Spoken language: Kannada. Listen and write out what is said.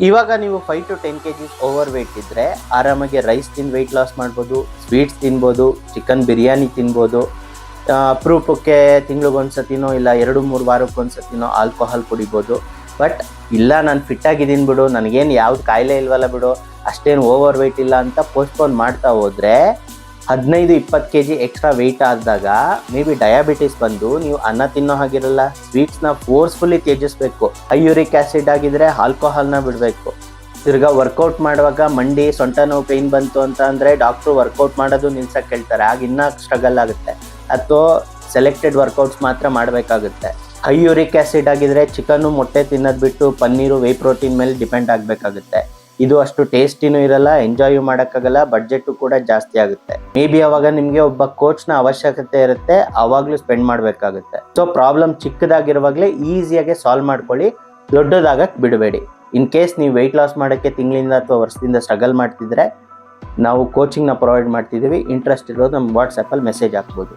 ಇವಾಗ ನೀವು 5 to 10 kg ಓವರ್ ವೇಟ್ ಇದ್ರೆ ಆರಾಮಾಗಿ ರೈಸ್ ತಿಂದು ವೆಯ್ಟ್ ಲಾಸ್ ಮಾಡ್ಬೋದು, ಸ್ವೀಟ್ಸ್ ತಿನ್ಬೋದು, ಚಿಕನ್ ಬಿರಿಯಾನಿ ತಿನ್ಬೋದು, ಅಪರೂಪಕ್ಕೆ ತಿಂಗ್ಳಿಗೊಂದ್ಸತಿನೋ ಇಲ್ಲ 2-3 ವಾರಕ್ಕೊಂದ್ಸತಿನೋ ಆಲ್ಕೋಹಾಲ್ ಕುಡಿಬೋದು. ಬಟ್ ಇಲ್ಲ ನಾನು ಫಿಟ್ ಆಗಿದ್ದೀನಿ ಬಿಡು, ನನಗೇನು ಯಾವ್ದು ಕಾಯಿಲೆ ಇಲ್ವಲ್ಲ ಬಿಡು, ಅಷ್ಟೇನು ಓವರ್ ವೆಯ್ಟ್ ಇಲ್ಲ ಅಂತ ಪೋಸ್ಟ್ಪೋನ್ ಮಾಡ್ತಾ ಹೋದರೆ 15-20 kg ಎಕ್ಸ್ಟ್ರಾ ವೆಯ್ಟ್ ಆದಾಗ ಮೇ ಬಿ ಡಯಾಬಿಟಿಸ್ ಬಂದು ನೀವು ಅನ್ನ ತಿನ್ನೋ ಹಾಗಿರಲ್ಲ, ಸ್ವೀಟ್ಸ್ನ ಫೋರ್ಸ್ಫುಲ್ಲಿ ತ್ಯಜಿಸ್ಬೇಕು. ಹೈ ಯೂರಿಕ್ ಆ್ಯಸಿಡ್ ಆಗಿದ್ರೆ ಆಲ್ಕೋಹಾಲ್ನ ಬಿಡಬೇಕು. ತಿರ್ಗಾ ವರ್ಕೌಟ್ ಮಾಡುವಾಗ ಮಂಡಿ ಸೊಂಟ ನೋವು ಪೇಯ್ನ್ ಬಂತು ಅಂತ ಅಂದರೆ ಡಾಕ್ಟ್ರು ವರ್ಕೌಟ್ ಮಾಡೋದು ನಿಲ್ಸಕ್ಕೆ ಹೇಳ್ತಾರೆ, ಆಗ ಇನ್ನೂ ಸ್ಟ್ರಗಲ್ ಆಗುತ್ತೆ. ಅಥವಾ ಸೆಲೆಕ್ಟೆಡ್ ವರ್ಕೌಟ್ಸ್ ಮಾತ್ರ ಮಾಡಬೇಕಾಗುತ್ತೆ. ಹೈ ಯೂರಿಕ್ ಆ್ಯಸಿಡ್ ಆಗಿದ್ರೆ ಚಿಕನ್ನು ಮೊಟ್ಟೆ ತಿನ್ನೋದು ಬಿಟ್ಟು ಪನ್ನೀರು ವೇ ಪ್ರೋಟೀನ್ ಮೇಲೆ ಡಿಪೆಂಡ್ ಆಗಬೇಕಾಗುತ್ತೆ. ಇದು ಅಷ್ಟು ಟೇಸ್ಟಿನೂ ಇರಲ್ಲ, ಎಂಜಾಯು ಮಾಡೋಕ್ಕಾಗಲ್ಲ, ಬಡ್ಜೆಟ್ಟು ಕೂಡ ಜಾಸ್ತಿ ಆಗುತ್ತೆ. ಮೇ ಬಿ ಅವಾಗ ನಿಮಗೆ ಒಬ್ಬ ಕೋಚ್ನ ಅವಶ್ಯಕತೆ ಇರುತ್ತೆ, ಅವಾಗಲೂ ಸ್ಪೆಂಡ್ ಮಾಡಬೇಕಾಗುತ್ತೆ. ಸೊ ಪ್ರಾಬ್ಲಮ್ ಚಿಕ್ಕದಾಗಿರುವಾಗಲೇ ಈಸಿಯಾಗಿ ಸಾಲ್ವ್ ಮಾಡ್ಕೊಳ್ಳಿ, ದೊಡ್ಡದಾಗಕ್ಕೆ ಬಿಡಬೇಡಿ. ಇನ್ ಕೇಸ್ ನೀವು ವೆಯ್ಟ್ ಲಾಸ್ ಮಾಡೋಕ್ಕೆ ತಿಂಗಳಿಂದ ಅಥವಾ ವರ್ಷದಿಂದ ಸ್ಟ್ರಗಲ್ ಮಾಡ್ತಿದ್ರೆ ನಾವು ಕೋಚಿಂಗ್ನ ಪ್ರೊವೈಡ್ ಮಾಡ್ತಿದ್ದೀವಿ. ಇಂಟ್ರೆಸ್ಟ್ ಇರೋದು ನಮ್ಮ ವಾಟ್ಸಪ್ಪಲ್ಲಿ ಮೆಸೇಜ್ ಹಾಕ್ಬೋದು.